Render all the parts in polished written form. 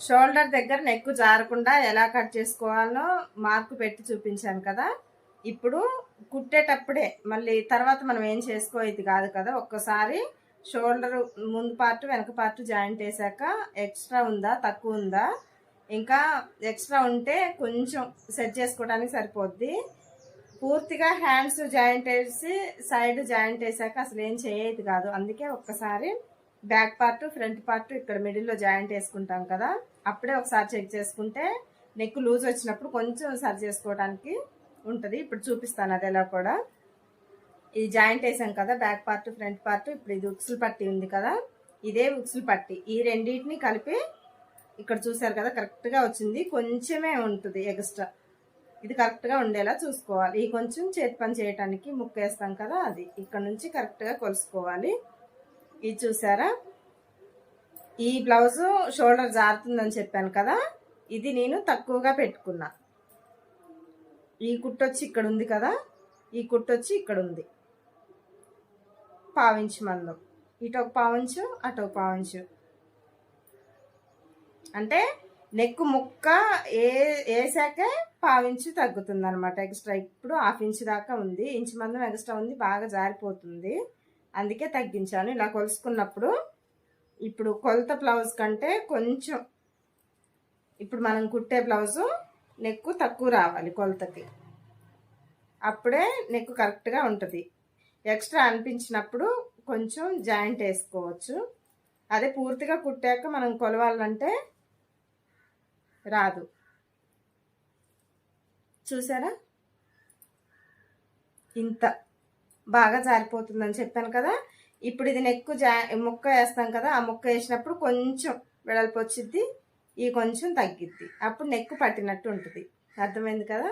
Shoulder దగ్గర neck జారకుండా ఎలా cut చేసుకోవాలో మార్కు పెట్టి చూపించాను కదా. ఇప్పుడు కుట్టేటప్పుడే మళ్ళీ తర్వాత మనం ఏం చేసుకోయేది కాదు కదా. ఒక్కసారి షోల్డర్ ముందు పార్ట్ వెనక పార్ట్ జాయింట్ వేసాక ఎక్స్ట్రా ఉందా తక్కువ ఉందా, ఇంకా ఎక్స్ట్రా ఉంటే కొంచెం సెట్ చేసుకోవడానికి సరిపోద్ది. పూర్తిగా హ్యాండ్స్ జాయింట్ వేసి సైడ్ జాయింట్ వేసాక అసలు ఏం చేయదు కాదు. అందుకే ఒక్కసారి బ్యాక్ పార్ట్ ఫ్రంట్ పార్ట్ ఇక్కడ మిడిల్లో జాయింట్ వేసుకుంటాం కదా, అప్పుడే ఒకసారి చెక్ చేసుకుంటే నెక్ లూజ్ వచ్చినప్పుడు కొంచెం సరి చేసుకోవడానికి ఉంటుంది. ఇప్పుడు చూపిస్తాను అది ఎలా కూడా. ఇది జాయింట్ వేసాం కదా బ్యాక్ పార్ట్ ఫ్రంట్ పార్ట్. ఇప్పుడు ఇది ఉక్సులు పట్టి ఉంది కదా, ఇదే ఉక్సులు పట్టి. ఈ రెండింటిని కలిపి ఇక్కడ చూసారు కదా కరెక్ట్గా వచ్చింది. కొంచెమే ఉంటుంది ఎక్స్ట్రా, ఇది కరెక్ట్గా ఉండేలా చూసుకోవాలి. ఈ కొంచెం చేతి పని చేయడానికి ముక్కేస్తాం కదా, అది ఇక్కడ నుంచి కరెక్ట్గా కొలుసుకోవాలి. ఇది చూసారా, ఈ బ్లౌజు షోల్డర్ జారుతుందని చెప్పాను కదా, ఇది నేను తక్కువగా పెట్టుకున్నా. ఈ కుట్టొచ్చి ఇక్కడ ఉంది కదా, ఈ కుట్టొచ్చి ఇక్కడ ఉంది పావించు మందం. ఇటు ఒక పావించు అటు ఒక పావించు, అంటే నెక్ ముక్క వేసాకే పావించు తగ్గుతుంది అనమాట ఎక్స్ట్రా. ఇప్పుడు ½ ఇంచు దాకా ఉంది, ఇంచు మందం ఎక్స్ట్రా ఉంది, బాగా జారిపోతుంది, అందుకే తగ్గించాను. ఇలా కొలుసుకున్నప్పుడు ఇప్పుడు కొలత బ్లౌజ్ కంటే కొంచెం ఇప్పుడు మనం కుట్టే బ్లౌజు నెక్ తక్కువ రావాలి కొలతకి, అప్పుడే నెక్ కరెక్ట్గా ఉంటుంది. ఎక్స్ట్రా అనిపించినప్పుడు కొంచెం జాయింట్ వేసుకోవచ్చు. అదే పూర్తిగా కుట్టాక మనం కొలవాలంటే రాదు. చూసారా ఇంత బాగా జారిపోతుందని చెప్పాను కదా. ఇప్పుడు ఇది నెక్ ముక్క వేస్తాం కదా, ఆ ముక్క వేసినప్పుడు కొంచెం వెడల్పు వచ్చిద్ది, ఈ కొంచెం తగ్గిద్ది, అప్పుడు నెక్ పట్టినట్టు ఉంటుంది. అర్థమైంది కదా.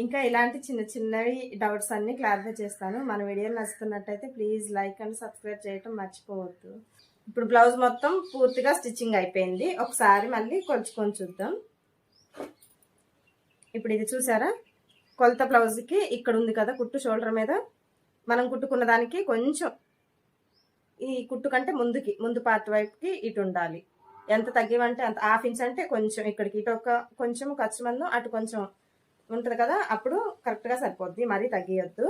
ఇంకా ఇలాంటి చిన్న చిన్నవి డౌట్స్ అన్నీ క్లారిఫై చేస్తాను. మన వీడియోలు నచ్చుతున్నట్టయితే ప్లీజ్ లైక్ అండ్ సబ్స్క్రైబ్ చేయటం మర్చిపోవద్దు. ఇప్పుడు బ్లౌజ్ మొత్తం పూర్తిగా స్టిచ్చింగ్ అయిపోయింది. ఒకసారి మళ్ళీ కొలుచుకొని చూద్దాం. ఇప్పుడు ఇది చూసారా, కొలత బ్లౌజ్కి ఇక్కడ ఉంది కదా కుట్టు షోల్డర్ మీద, మనం కుట్టుకున్న దానికి కొంచెం ఈ కుట్టు కంటే ముందు పార్ట్ వైపుకి ఇటు ఉండాలి. ఎంత తగ్గివంటే అంత, ½ ఇంచ్ అంటే కొంచెం ఇక్కడికి ఇటు ఒక కొంచెం ఖర్చు మందం అటు కొంచెం ఉంటుంది కదా, అప్పుడు కరెక్ట్గా సరిపోద్ది, మరీ తగ్గియొద్దు.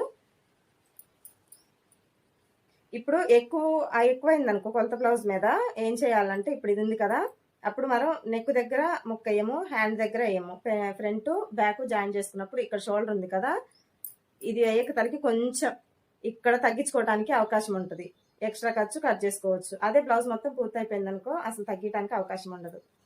ఇప్పుడు ఎక్కువైంది అనుకో కొలత బ్లౌజ్ మీద ఏం చేయాలంటే, ఇప్పుడు ఇది ఉంది కదా, అప్పుడు మనం నెక్ దగ్గర ముక్క వేయము, హ్యాండ్ దగ్గర వేయము, ఫ్రంట్ బ్యాక్ జాయిన్ చేసుకున్నప్పుడు ఇక్కడ షోల్డర్ ఉంది కదా, ఇది వేయక తలకి కొంచెం ఇక్కడ తగ్గించుకోవడానికి అవకాశం ఉంటుంది. ఎక్స్ట్రా ఖర్చు కట్ చేసుకోవచ్చు. అదే బ్లౌజ్ మొత్తం పూర్తి అయిపోయింది అనుకో అసలు తగ్గడానికి అవకాశం ఉండదు.